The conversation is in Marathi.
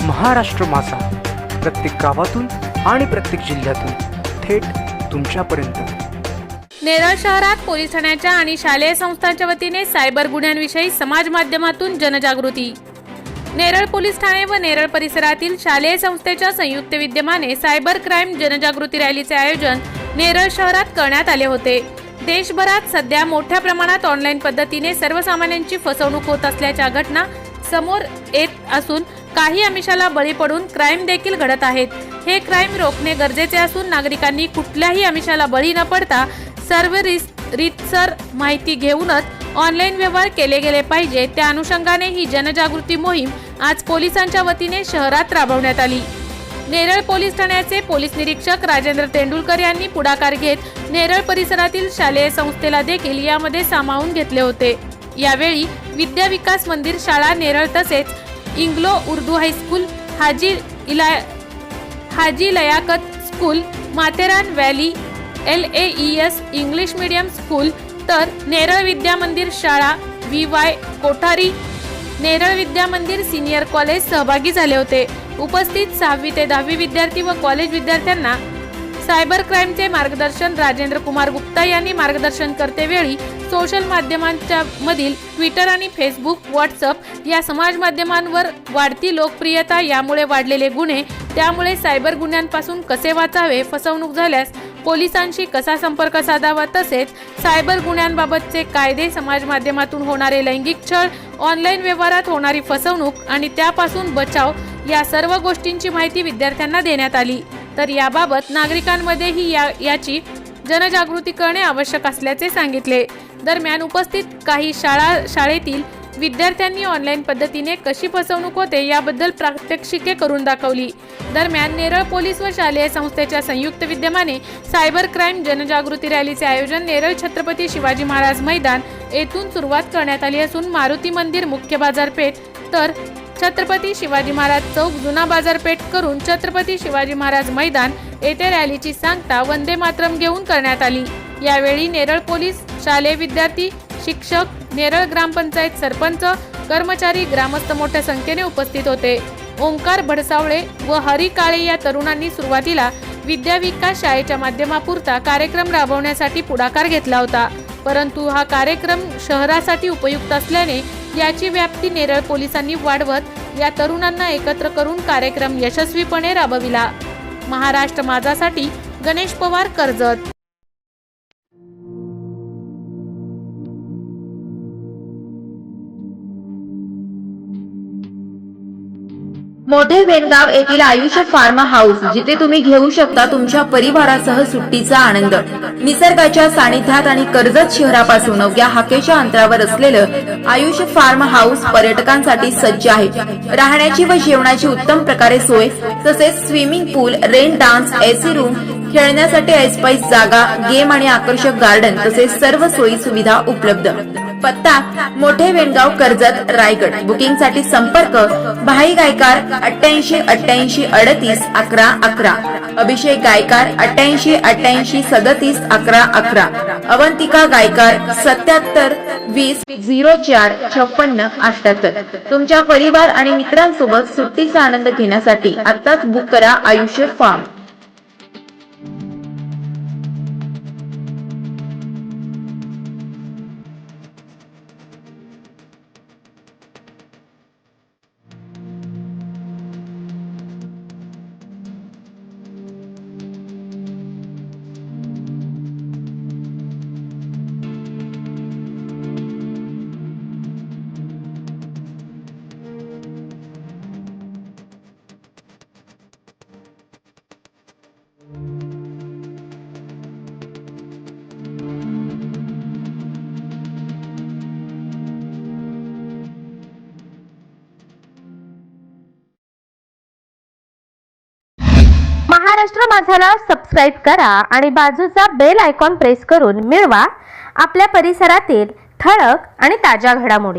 महाराष्ट्र माझा, प्रत्येक गावातून आणि प्रत्येक जिल्ह्यातून थेट तुमच्यापर्यंत। नेरळ शहरात पोलीस ठाण्याच्या आणि शालेय संस्थांच्या वतीने सायबर गुन्ह्यांविषयी समाज माध्यमातून जनजागृती। नेरळ पोलीस ठाणे व नेरळ परिसरातील शालेय संस्थेच्या संयुक्त विद्यमाने सायबर क्राईम जनजागृती रॅलीचे आयोजन नेरळ शहरात करण्यात आले होते। देशभरात सध्या मोठ्या प्रमाणात ऑनलाईन पद्धतीने सर्वसामान्यांची फसवणूक होत असल्याच्या घटना समोर येत असून काही आमिषाला बळी पडून क्राईम देखील घडत आहेत। हे क्राईम रोखणे गरजेचे असून नागरिकांनी कुठल्याही आमिषाला बळी न पडता सर्व रीतसर माहिती घेऊनच ऑनलाईन व्यवहार केले गेले पाहिजे। त्या अनुषंगाने ही जनजागृती मोहीम आज पोलिसांच्या वतीने शहरात राबवण्यात आली। नेरळ पोलीस ठाण्याचे पोलीस निरीक्षक राजेंद्र तेंडुलकर यांनी पुढाकार घेत नेरळ परिसरातील शालेय संस्थेला देखील यामध्ये सामावून घेतले होते। यावेळी विद्या विकास मंदिर शाळा नेरळ तसेच Anglo Urdu high school, Haji Liyakat school, Matheran valley LAES English medium school, तर नेरळ विद्या मंदिर शाळा VY कोठारी, नेरळ विद्या मंदिर सिनियर कॉलेज सहभागी झाले होते। उपस्थित 6वी ते 10वी विद्यार्थी व कॉलेज विद्यार्थ्यांना सायबर क्राईमचे मार्गदर्शन राजेंद्र कुमार गुप्ता यांनी मार्गदर्शन करतेवेळी सोशल माध्यमांच्या मधील ट्विटर आणि फेसबुक, व्हॉट्सअप या समाज माध्यमांवर वाढती लोकप्रियता, यामुळे वाढलेले गुन्हे, त्यामुळे सायबर गुन्ह्यांपासून कसे वाचावे, फसवणूक झाल्यास पोलिसांशी कसा संपर्क साधावा, तसेच सायबर गुन्ह्यांबाबतचे कायदे, समाज माध्यमातून होणारे लैंगिक छळ, ऑनलाईन व्यवहारात होणारी फसवणूक आणि त्यापासून बचाव या सर्व गोष्टींची माहिती विद्यार्थ्यांना देण्यात आली। तर याबाबत नागरिकांमध्येही याची जनजागृती करणे आवश्यक असल्याचे सांगितले। दरम्यान उपस्थित काही शाळेतील विद्यार्थ्यांनी ऑनलाईन पद्धतीने कशी फसवणूक होते याबद्दल प्रात्यक्षिके करून दाखवली। दरम्यान नेरळ पोलीस व शालेय संस्थेच्या संयुक्त विद्यमाने सायबर क्राईम जनजागृती रॅलीचे आयोजन नेरळ छत्रपती शिवाजी महाराज मैदान येथून सुरुवात करण्यात आली असून मारुती मंदिर मुख्य बाजारपेठ तर छत्रपती शिवाजी महाराज चौक जुना बाजारपेठ करून छत्रपती शिवाजी महाराज मैदान येथे रॅलीची सांगता वंदे मातरम घेऊन करण्यात आली। यावेळी नेरळ पोलीस, शालेय विद्यार्थी, शिक्षक, नेरळ ग्रामपंचायत सरपंच, कर्मचारी, ग्रामस्थ मोठ्या संख्येने उपस्थित होते। ओंकार भडसावळे व हरी काळे या तरुणांनी सुरुवातीला विद्या विकास शाळेच्या माध्यमापुरता कार्यक्रम राबवण्यासाठी पुढाकार घेतला होता, परंतु हा कार्यक्रम शहरासाठी उपयुक्त असल्याने याची व्याप्ती नेरळ पोलिसांनी वाढवत या तरुणांना एकत्र करून कार्यक्रम यशस्वीपणे राबविला। महाराष्ट्र माझासाठी गणेश पवार, कर्जत। मोठे वेणगाव येथील आयुष्य फार्म हाऊस, जिथे तुम्ही घेऊ शकता तुमच्या परिवारासह सुट्टीचा आनंद। निसर्गाच्या सानिध्यात आणि कर्जत शहरापासून अवघ्या हाकेच्या अंतरावर असलेलं आयुष्य फार्म हाऊस पर्यटकांसाठी सज्ज आहे। राहण्याची व जेवणाची उत्तम प्रकारे सोय, तसेच स्विमिंग पूल, रेन डान्स, AC रूम, खेळण्यासाठी ऐसपैस जागा, गेम आणि आकर्षक गार्डन तसेच सर्व सोयी सुविधा उपलब्ध। पत्ता मोठे वेणगाव, कर्जत, रायगड। बुकिंग साठी संपर्क भाई गायकार 88 88 38 11 11, अभिषेक गायकार 88 88 37 11 11, अवंतिका गायकार 77 20 04 56 78। तुमच्या परिवार आणि मित्रांसोबत सुट्टीचा आनंद घेण्यासाठी आताच बुक करा आयुष्य फार्म। महाराष्ट्र माझाला सबस्क्राइब करा आणि बाजूचा बेल आयकॉन प्रेस करून मिळवा आपल्या परिसरातील ठळक आणि ताज्या घडामोडी।